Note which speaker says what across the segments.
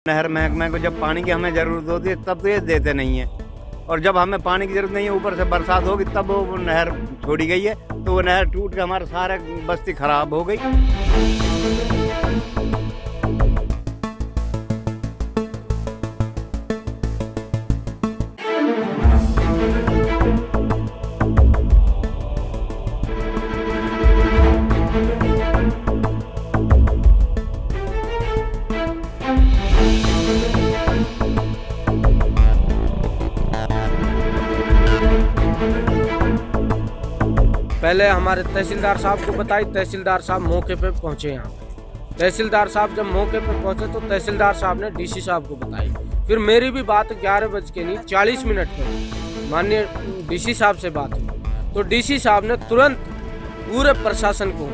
Speaker 1: नहर महकमे को जब पानी की हमें ज़रूरत होती है तब तो ये देते नहीं है, और जब हमें पानी की ज़रूरत नहीं है ऊपर से बरसात होगी तब वो नहर छोड़ी गई है, तो वो नहर टूट के हमारा सारा बस्ती खराब हो गई।
Speaker 2: पहले हमारे तहसीलदार साहब को बताई, तहसीलदार साहब मौके पे पहुंचे यहाँ पे। तहसीलदार साहब जब मौके पे पहुंचे तो तहसीलदार साहब ने डीसी साहब को बताई। फिर मेरी भी बात 11:40 पे माननीय डीसी साहब से बात हुई, तो डीसी साहब ने तुरंत पूरे प्रशासन को,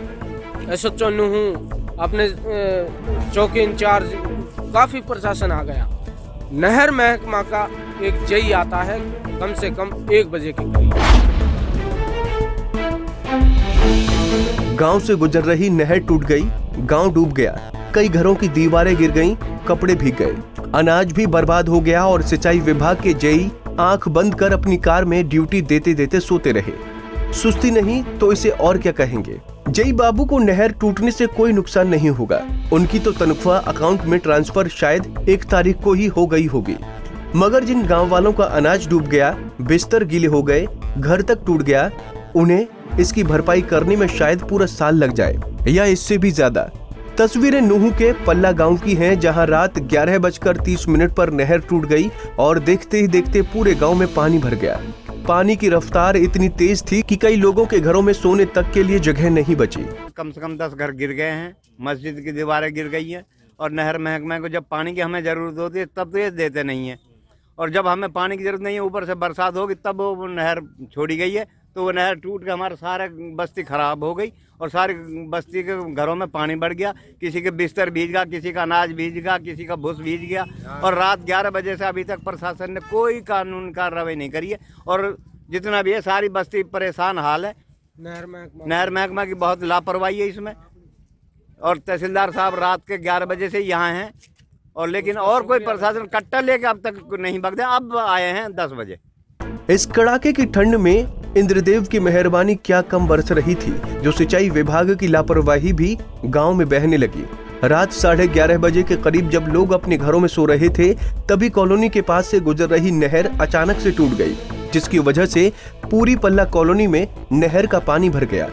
Speaker 2: SHO नूहू, अपने चौकी इंचार्ज, काफ़ी प्रशासन आ गया। नहर महकमा का एक जई आता है कम से कम 1 बजे के करीब।
Speaker 3: गांव से गुजर रही नहर टूट गई, गांव डूब गया, कई घरों की दीवारें गिर गईं, कपड़े भीग गए, अनाज भी बर्बाद हो गया और सिंचाई विभाग के जेई आंख बंद कर अपनी कार में ड्यूटी देते देते सोते रहे। सुस्ती नहीं तो इसे और क्या कहेंगे। जेई बाबू को नहर टूटने से कोई नुकसान नहीं होगा, उनकी तो तनख्वाह अकाउंट में ट्रांसफर शायद 1 तारीख को ही हो गई होगी, मगर जिन गाँव वालों का अनाज डूब गया, बिस्तर गीले हो गए, घर तक टूट गया, उन्हें इसकी भरपाई करने में शायद पूरा साल लग जाए या इससे भी ज्यादा। तस्वीरें नूहू के पल्ला गांव की हैं, जहां रात 11:30 पर नहर टूट गई और देखते ही देखते पूरे गांव में पानी भर गया। पानी की रफ्तार इतनी तेज थी कि कई लोगों के घरों में सोने तक के लिए जगह नहीं बची।
Speaker 1: कम से कम 10 घर गिर गए हैं, मस्जिद की दीवारें गिर गई हैं, और नहर महकमे को जब पानी की हमें ज़रूरत होती है तब तो ये देते नहीं है, और जब हमें पानी की ज़रूरत नहीं है ऊपर से बरसात होगी तब वो नहर छोड़ी गई है, तो वो नहर टूट के हमारा सारा बस्ती खराब हो गई और सारी बस्ती के घरों में पानी बढ़ गया। किसी के बिस्तर भीज गया, किसी का अनाज भीज गया, किसी का भूस भीज गया, और रात 11 बजे से अभी तक प्रशासन ने कोई कानून कार्रवाई नहीं करी है, और जितना भी है सारी बस्ती परेशान हाल है। नहर महकमा की बहुत लापरवाही है इसमें, और तहसीलदार साहब रात के 11 बजे से यहाँ हैं, और लेकिन और कोई प्रशासन कट्टा लेके अब तक नहीं भगते, अब आए हैं 10 बजे।
Speaker 3: इस कड़ाके की ठंड में इंद्रदेव की मेहरबानी क्या कम बरस रही थी, जो सिंचाई विभाग की लापरवाही भी गांव में बहने लगी। रात 11:30 बजे के करीब जब लोग अपने घरों में सो रहे थे, तभी कॉलोनी के पास से गुजर रही नहर अचानक से टूट गई, जिसकी वजह से पूरी पल्ला कॉलोनी में नहर का पानी भर गया।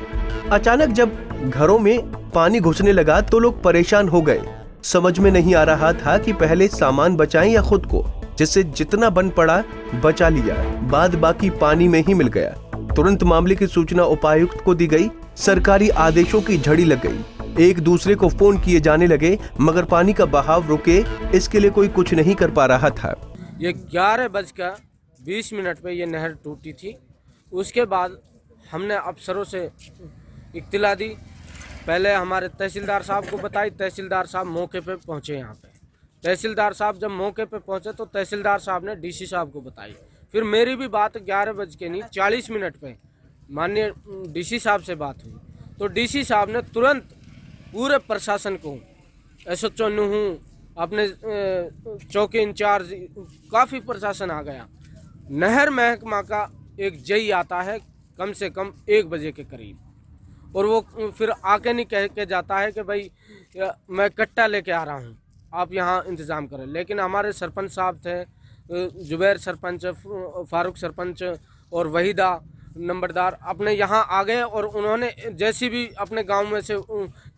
Speaker 3: अचानक जब घरों में पानी घुसने लगा तो लोग परेशान हो गए। समझ में नहीं आ रहा था कि पहले सामान बचाएं या खुद को, जिससे जितना बन पड़ा बचा लिया, बाद बाकी पानी में ही मिल गया। तुरंत मामले की सूचना उपायुक्त को दी गई, सरकारी आदेशों की झड़ी लग गई, एक दूसरे को फोन किए जाने लगे, मगर पानी का बहाव रुके इसके लिए कोई कुछ नहीं कर पा रहा था।
Speaker 2: ये 11:20 पे ये नहर टूटी थी। उसके बाद हमने अफसरों से इत्तला दी, पहले हमारे तहसीलदार साहब को बताई, तहसीलदार साहब मौके पे पहुंचे यहाँ पे। तहसीलदार साहब जब मौके पे पहुंचे तो तहसीलदार साहब ने डीसी साहब को बताई। फिर मेरी भी बात 11:40 पे माननीय डीसी साहब से बात हुई, तो डीसी साहब ने तुरंत पूरे प्रशासन को, SHO नूहू, अपने चौकी इंचार्ज, काफ़ी प्रशासन आ गया। नहर महकमा का एक जई आता है कम से कम 1 बजे के करीब, और वो फिर आके नहीं कह के जाता है कि भाई मैं कट्टा लेके आ रहा हूँ, आप यहाँ इंतज़ाम करें। लेकिन हमारे सरपंच साहब थे, जुबैर सरपंच, फारूक सरपंच और वहीदा नंबरदार, अपने यहाँ आ गए, और उन्होंने JCB अपने गांव में से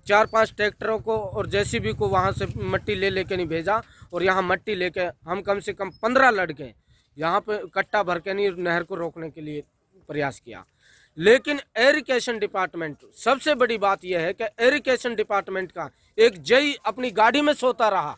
Speaker 2: 4-5 ट्रैक्टरों को और JCB को वहाँ से मट्टी लेके नहीं भेजा, और यहाँ मट्टी लेके हम कम से कम 15 लड़के यहाँ पे कट्टा भर के नहीं नहर को रोकने के लिए प्रयास किया। लेकिन इरिगेशन डिपार्टमेंट, सबसे बड़ी बात यह है कि इरिगेशन डिपार्टमेंट का एक जई अपनी गाड़ी में सोता रहा,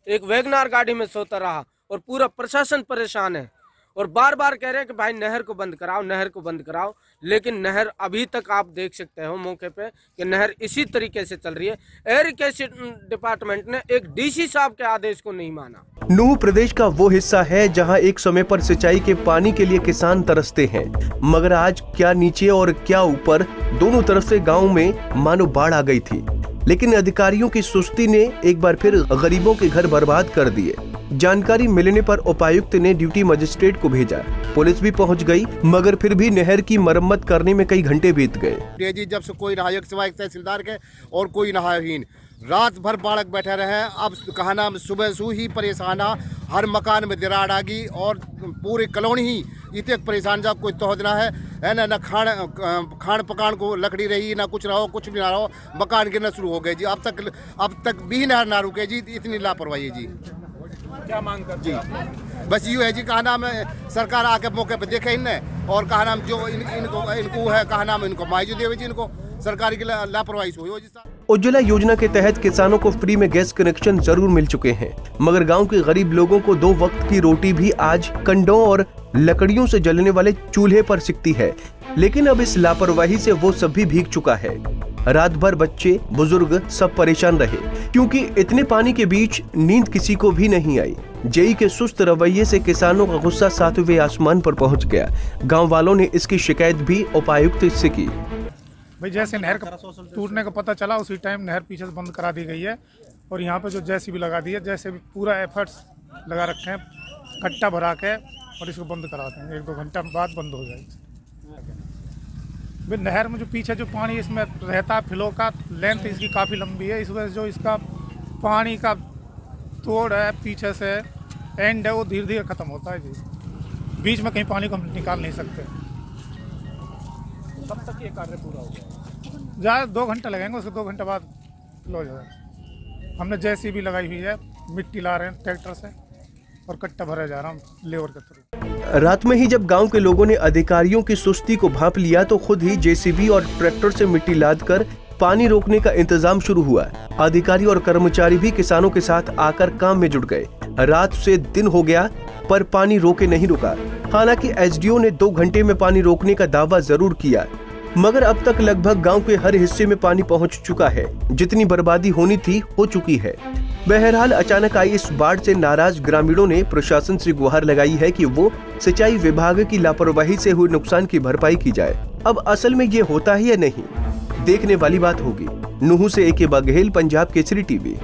Speaker 2: एक वैगनार गाड़ी में सोता रहा, और पूरा प्रशासन परेशान है, और बार बार कह रहे हैं कि भाई नहर को बंद कराओ, नहर को बंद कराओ। लेकिन नहर अभी तक आप देख सकते हो मौके पे कि नहर इसी तरीके से चल रही है। इरिगेशन डिपार्टमेंट ने एक डीसी साहब के आदेश को नहीं माना।
Speaker 3: नूहू प्रदेश का वो हिस्सा है जहां एक समय पर सिंचाई के पानी के लिए किसान तरसते हैं, मगर आज क्या नीचे और क्या ऊपर, दोनों तरफ से गाँव में मानो बाढ़ आ गई थी। लेकिन अधिकारियों की सुस्ती ने एक बार फिर गरीबों के घर बर्बाद कर दिए। जानकारी मिलने पर उपायुक्त ने ड्यूटी मजिस्ट्रेट को भेजा, पुलिस भी पहुंच गई, मगर फिर भी नहर की मरम्मत करने में कई घंटे बीत गए।
Speaker 4: जी जब से कोई नहायक सिवाय तहसीलदार के और कोई नहाहीन, रात भर बालक बैठे रहे। अब कहा नाम सुबह सू ही परेशान, हर मकान में दरार आ गई और पूरी कॉलोनी ही इतने परेशान जब कोई तोहदना है ना खान पकान को लकड़ी रही ना कुछ रहो, कुछ भी ना रहो, मकान गिरना शुरू हो गए जी। अब तक भी नहर ना रुके जी, इतनी लापरवाही है जी।
Speaker 5: क्या मांग करते हैं
Speaker 4: जी? बस यूँ है जी, कहा नाम है सरकार आके मौके पे देखे इनने, और कहा नाम जो इनको है, कहा नाम इनको मुआवजा देवे जी, इनको सरकारी की लापरवाही हुई हो जी।
Speaker 3: उज्ज्वला योजना के तहत किसानों को फ्री में गैस कनेक्शन जरूर मिल चुके हैं, मगर गांव के गरीब लोगों को 2 वक्त की रोटी भी आज कंडों और लकड़ियों से जलने वाले चूल्हे पर सिकती है। लेकिन अब इस लापरवाही से वो सब भी भीग चुका है। रात भर बच्चे बुजुर्ग सब परेशान रहे, क्योंकि इतने पानी के बीच नींद किसी को भी नहीं आई। जेई के सुस्त रवैये से किसानों का गुस्सा 7वें आसमान पर पहुंच गया। गांव वालों ने इसकी शिकायत भी उपायुक्त से की।
Speaker 5: भाई जैसे नहर का टूटने का पता चला उसी टाइम नहर पीछे से बंद करा दी गई है, और यहाँ पे जो जेसीबी लगा दी है, जैसे भी पूरा एफर्ट्स लगा रखे हैं कट्टा भरा के, और इसको बंद कराते हैं। 1-2 घंटा बाद बंद हो जाएगी। नहर में जो पीछे जो पानी इसमें रहता है, फ्लो का लेंथ इसकी काफ़ी लंबी है, इस वजह से जो इसका पानी का तोड़ है पीछे से एंड है, वो धीरे धीरे ख़त्म होता है जी। बीच में कहीं पानी को हम निकाल नहीं सकते।
Speaker 6: कब तक ये कार्य पूरा होगा?
Speaker 5: ज़्यादा 2 घंटे लगेंगे, उसके 2 घंटे बाद फ्लो हो जाएगा। हमने जेसीबी लगाई हुई है, मिट्टी ला रहे हैं ट्रैक्टर से और कट्टा भरा जा रहा है लेबर के थ्रू।
Speaker 3: रात में ही जब गांव के लोगों ने अधिकारियों की सुस्ती को भांप लिया तो खुद ही जेसीबी और ट्रैक्टर से मिट्टी लादकर पानी रोकने का इंतजाम शुरू हुआ। अधिकारी और कर्मचारी भी किसानों के साथ आकर काम में जुट गए। रात से दिन हो गया पर पानी रोके नहीं रुका। हालांकि एसडीओ ने 2 घंटे में पानी रोकने का दावा जरूर किया, मगर अब तक लगभग गांव के हर हिस्से में पानी पहुंच चुका है। जितनी बर्बादी होनी थी हो चुकी है। बहरहाल अचानक आई इस बाढ़ से नाराज ग्रामीणों ने प्रशासन से गुहार लगाई है कि वो सिंचाई विभाग की लापरवाही से हुए नुकसान की भरपाई की जाए। अब असल में ये होता है या नहीं, देखने वाली बात होगी। नुहू से AK बघेल, पंजाब केसरी टीवी।